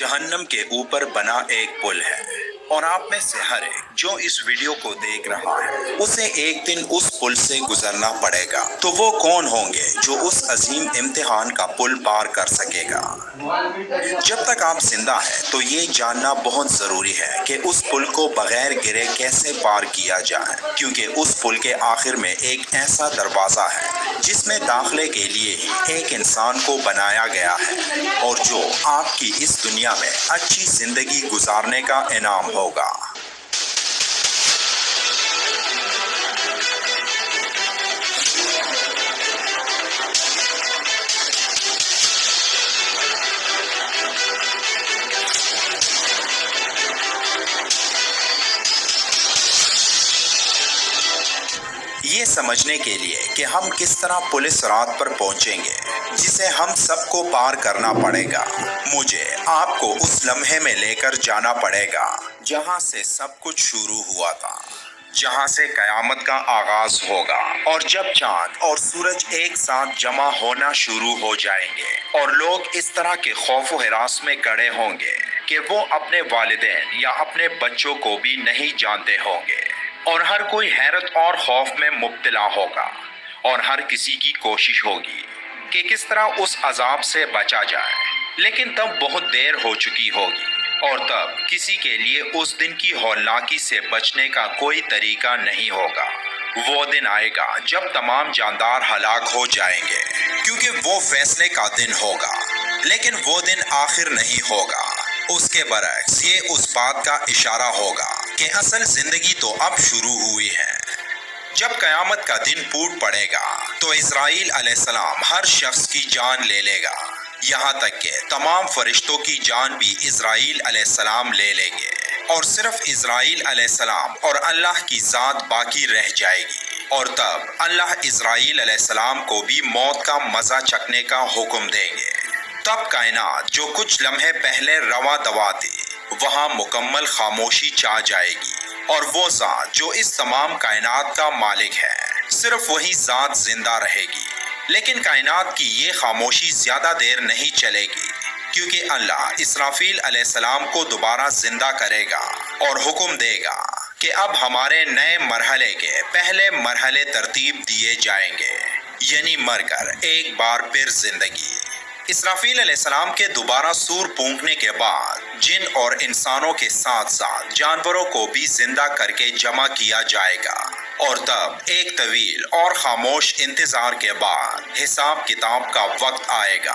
जहन्नम के ऊपर बना एक पुल है और आप में से हर एक जो इस वीडियो को देख रहा है उसे एक दिन उस पुल से गुजरना पड़ेगा। तो वो कौन होंगे जो उस अजीम इम्तिहान का पुल पार कर सकेगा? जब तक आप जिंदा हैं तो ये जानना बहुत जरूरी है कि उस पुल को बगैर गिरे कैसे पार किया जाए, क्योंकि उस पुल के आखिर में एक ऐसा दरवाजा है जिसमें दाखिले के लिए ही एक इंसान को बनाया गया है और जो आपकी इस दुनिया में अच्छी जिंदगी गुजारने का इनाम होगा। ये समझने के लिए कि हम किस तरह पुलिस रात पर पहुंचेंगे जिसे हम सबको पार करना पड़ेगा, मुझे आपको उस लम्हे में लेकर जाना पड़ेगा जहां से सब कुछ शुरू हुआ था, जहां से कयामत का आगाज होगा और जब चांद और सूरज एक साथ जमा होना शुरू हो जाएंगे और लोग इस तरह के खौफ व हिरास में खड़े होंगे कि वो अपने वालिदैन या अपने बच्चों को भी नहीं जानते होंगे और हर कोई हैरत और खौफ में मुब्तला होगा और हर किसी की कोशिश होगी कि किस तरह उस अजाब से बचा जाए। लेकिन तब बहुत देर हो चुकी होगी और तब किसी के लिए उस दिन की हौलनाकी से बचने का कोई तरीका नहीं होगा। वो दिन आएगा जब तमाम जानदार हलाक हो जाएंगे, क्योंकि वो फैसले का दिन होगा। लेकिन वो दिन आखिर नहीं होगा, उसके बरक्स ये उस बात का इशारा होगा कि असल जिंदगी तो अब शुरू हुई है। जब कयामत का दिन फूट पड़ेगा तो इस्राईल अलैहिस्सलाम हर शख्स की जान ले लेगा, यहाँ तक कि तमाम फरिश्तों की जान भी इस्राईल अलैहिस्सलाम ले लेंगे और सिर्फ इस्राईल अलैहिस्सलाम और अल्लाह की ज़ात बाकी रह जाएगी। और तब अल्लाह इस्राईल अलैहिस्सलाम को भी मौत का मज़ा चखने का हुक्म देंगे। तब कायनात जो कुछ लम्हे पहले रवा दवा थी वहाँ मुकम्मल खामोशी छा जाएगी और वो ज़ात जो इस तमाम कायनात का मालिक है सिर्फ वही ज़ात जिंदा रहेगी। लेकिन कायनात की ये खामोशी ज़्यादा देर नहीं चलेगी, क्योंकि अल्लाह इसराफील अलैहिस्सलाम को दोबारा जिंदा करेगा और हुक्म देगा कि अब हमारे नए मरहले के पहले मरहले तरतीब दिए जाएंगे, यानी मरकर एक बार फिर जिंदगी। इसराफील अलैहिस्सलाम के दोबारा सूर फूंकने के बाद जिन और इंसानों के साथ साथ जानवरों को भी जिंदा करके जमा किया जाएगा और तब एक तवील और खामोश इंतजार के बाद हिसाब किताब का वक्त आएगा।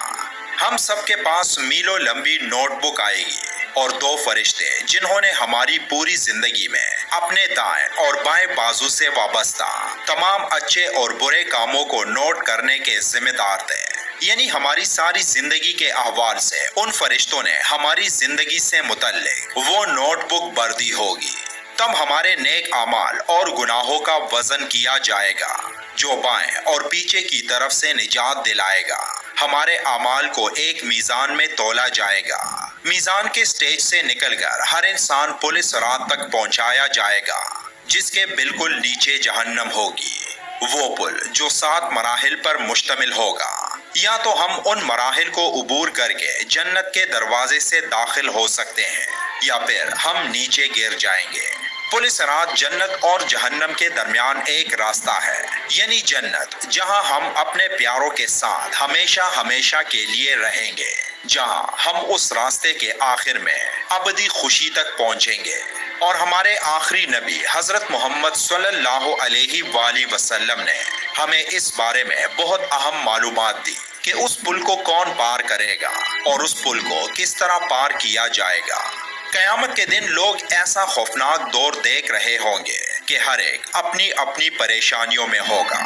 हम सबके पास मीलों लंबी नोटबुक आएगी और दो फरिश्ते जिन्होंने हमारी पूरी जिंदगी में अपने दाएं और बाएं बाजू से वाबस्ता तमाम अच्छे और बुरे कामों को नोट करने के जिम्मेदार थे, यानी हमारी सारी जिंदगी के अहवाल से उन फरिश्तों ने हमारी जिंदगी से मुतल्लिक वो नोटबुक भर दी होगी। तब हमारे नेक आमाल और गुनाहों का वजन किया जाएगा जो बाएं और पीछे की तरफ से निजात दिलाएगा। हमारे आमाल को एक मीज़ान में तोला जाएगा। मीज़ान के स्टेज से निकलकर हर इंसान पुलिस रात तक पहुंचाया जाएगा, जिसके बिल्कुल नीचे जहन्नम होगी। वो पुल जो 7 मराहिल पर मुश्तमिल होगा। या तो हम उन मराहिल को उबूर करके जन्नत के दरवाजे से दाखिल हो सकते हैं या फिर हम नीचे गिर जाएंगे। पुलिस रात जन्नत और जहन्नम के दरमियान एक रास्ता है, यानी जन्नत जहां हम अपने प्यारों के साथ हमेशा हमेशा के लिए रहेंगे, जहां हम उस रास्ते के आखिर में अबदी खुशी तक पहुंचेंगे। और हमारे आखिरी नबी हजरत मोहम्मद सल्लल्लाहु अलैहि वसल्लम ने हमें इस बारे में बहुत अहम मालूमात दी कि उस पुल को कौन पार करेगा और उस पुल को किस तरह पार किया जाएगा। कयामत के दिन लोग ऐसा खौफनाक दौर देख रहे होंगे कि हर एक अपनी अपनी परेशानियों में होगा।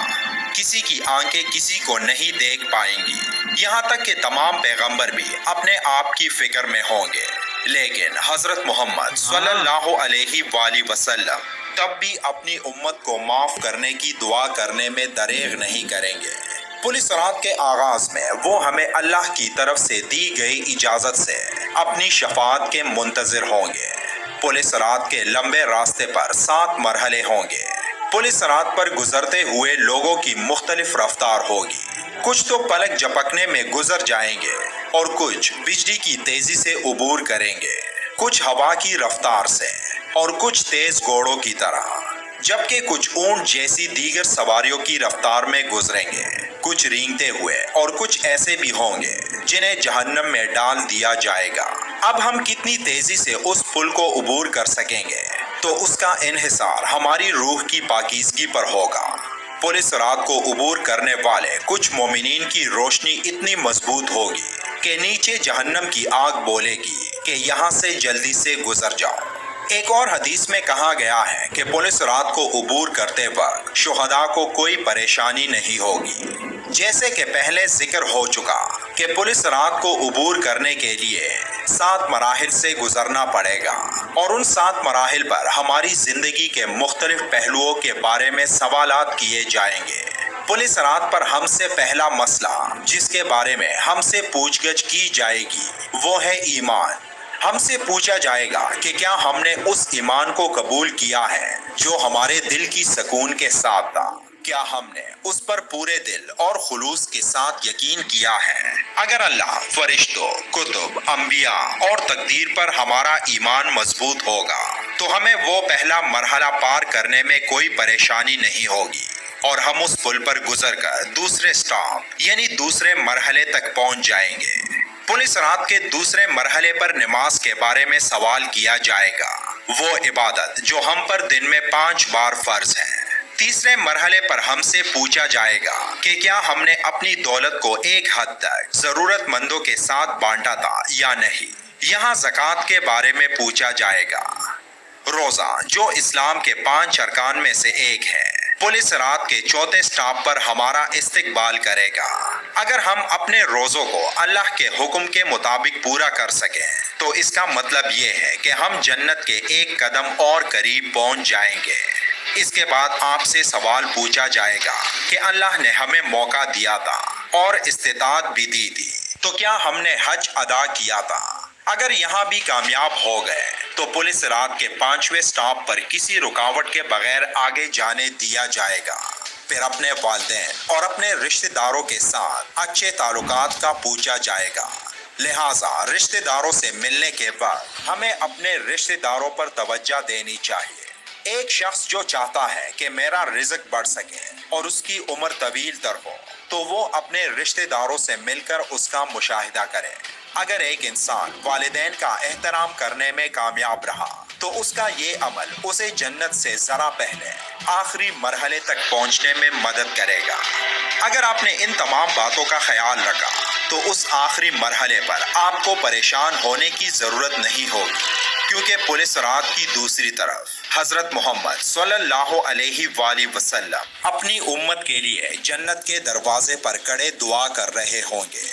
किसी की आंखें किसी को नहीं देख पाएंगी, यहाँ तक कि तमाम पैगंबर भी अपने आप की फिक्र में होंगे। लेकिन हजरत मोहम्मद सल्लल्लाहु अलैहि वसल्लम तब भी अपनी उम्मत को माफ करने की दुआ करने में दरेग नहीं करेंगे। पुलिस रात के आगाज में वो हमें अल्लाह की तरफ से दी गई इजाज़त से अपनी शफाअत के मुंतज़िर होंगे। पुलिस रात के लंबे रास्ते पर 7 मरहले होंगे। पुलिस रात पर गुजरते हुए लोगों की मुख्तलिफ रफ्तार होगी। कुछ तो पलक झपकने में गुजर जाएंगे, اور کچھ بجلی کی تیزی سے عبور کریں گے، کچھ ہوا کی رفتار سے اور کچھ تیز گھوڑوں کی طرح، جبکہ کچھ اونٹ جیسی دیگر سواریوں کی رفتار میں گزریں گے، کچھ رینگتے ہوئے اور کچھ ایسے بھی ہوں گے جنہیں جہنم میں ڈال دیا جائے گا۔ اب ہم کتنی تیزی سے اس پل کو عبور کر سکیں گے تو اس کا انحصار ہماری روح کی پاکیزگی پر ہوگا۔ پولیس رات کو عبور کرنے والے کچھ مومنین کی روشنی اتنی مضبوط ہوگی کہ نیچے جہنم کی آگ بولے گی کہ یہاں سے جلدی سے گزر جاؤ۔ ایک اور حدیث میں کہا گیا ہے کہ پولیس رات کو عبور کرتے وقت شہداء کو کوئی پریشانی نہیں ہوگی۔ جیسے کہ پہلے ذکر ہو چکا کہ پولیس رات کو عبور کرنے کے لیے 7 مراحل سے گزرنا پڑے گا، اور ان 7 مراحل پر ہماری زندگی کے مختلف پہلوؤں کے بارے میں سوالات کیے جائیں گے۔ پولیس رات پر ہم سے پہلا مسئلہ جس کے بارے میں ہم سے پوچھ گچھ کی جائے گی وہ ہے ایمان۔ ہم سے پوچھا جائے گا کہ کیا ہم نے اس ایمان کو قبول کیا ہے جو ہمارے دل کی سکون کے ساتھ تھا؟ کیا ہم نے اس پر پورے دل اور خلوص کے ساتھ یقین کیا ہے؟ اگر اللہ، فرشتوں، کتب، انبیاء اور تقدیر پر ہمارا ایمان مضبوط ہوگا تو ہمیں وہ پہلا مرحلہ پار کرنے میں کوئی پریشانی نہیں ہوگی، اور ہم اس پل پر گزر کر دوسرے سٹاپ یعنی دوسرے مرحلے تک پہنچ جائیں گے۔ پولیس رات کے دوسرے مرحلے پر نماز کے بارے میں سوال کیا جائے گا، وہ عبادت جو ہم پر دن میں 5 بار فرض ہے۔ تیسرے مرحلے پر ہم سے پوچھا جائے گا کہ کیا ہم نے اپنی دولت کو ایک حد تک ضرورت مندوں کے ساتھ بانٹا تھا یا نہیں۔ یہاں زکوٰۃ کے بارے میں پوچھا جائے گا۔ روزہ جو اسلام کے 5 ارکان میں سے ایک ہے، پولیس رات کے چوتھے سٹاپ پر ہمارا استقبال کرے گا۔ اگر ہم اپنے روزوں کو اللہ کے حکم کے مطابق پورا کر سکیں تو اس کا مطلب یہ ہے کہ ہم جنت کے ایک قدم اور قریب پہنچ جائیں گے۔ اس کے بعد آپ سے سوال پوچھا جائے گا کہ اللہ نے ہمیں موقع دیا تھا اور استطاعت بھی دی تھی، تو کیا ہم نے حج ادا کیا تھا؟ اگر یہاں بھی کامیاب ہو گئے تو پولیس رات کے 5ویں سٹاپ پر کسی رکاوٹ کے بغیر آگے جانے دیا جائے گا۔ پھر اپنے والدین اور اپنے رشتہ داروں کے ساتھ اچھے تعلقات کا پوچھا جائے گا۔ لہٰذا رشتہ داروں سے ملنے کے بعد ہمیں اپنے رشتہ داروں پر توجہ دینی چاہیے۔ ایک شخص جو چاہتا ہے کہ میرا رزق بڑھ سکے اور اس کی عمر طویل تر ہو تو وہ اپنے رشتہ داروں سے مل کر اس کا مشاہدہ کرے۔ اگر ایک انسان والدین کا احترام کرنے میں کامیاب رہا تو اس کا یہ عمل اسے جنت سے ذرا پہلے آخری مرحلے تک پہنچنے میں مدد کرے گا۔ اگر آپ نے ان تمام باتوں کا خیال رکھا تو اس آخری مرحلے پر آپ کو پریشان ہونے کی ضرورت نہیں ہوگی، کیونکہ پولیس رات کی دوسری طرف حضرت محمد صلی اللہ علیہ وآلہ وسلم اپنی امت کے لیے جنت کے دروازے پر کھڑے دعا کر رہے ہوں گے۔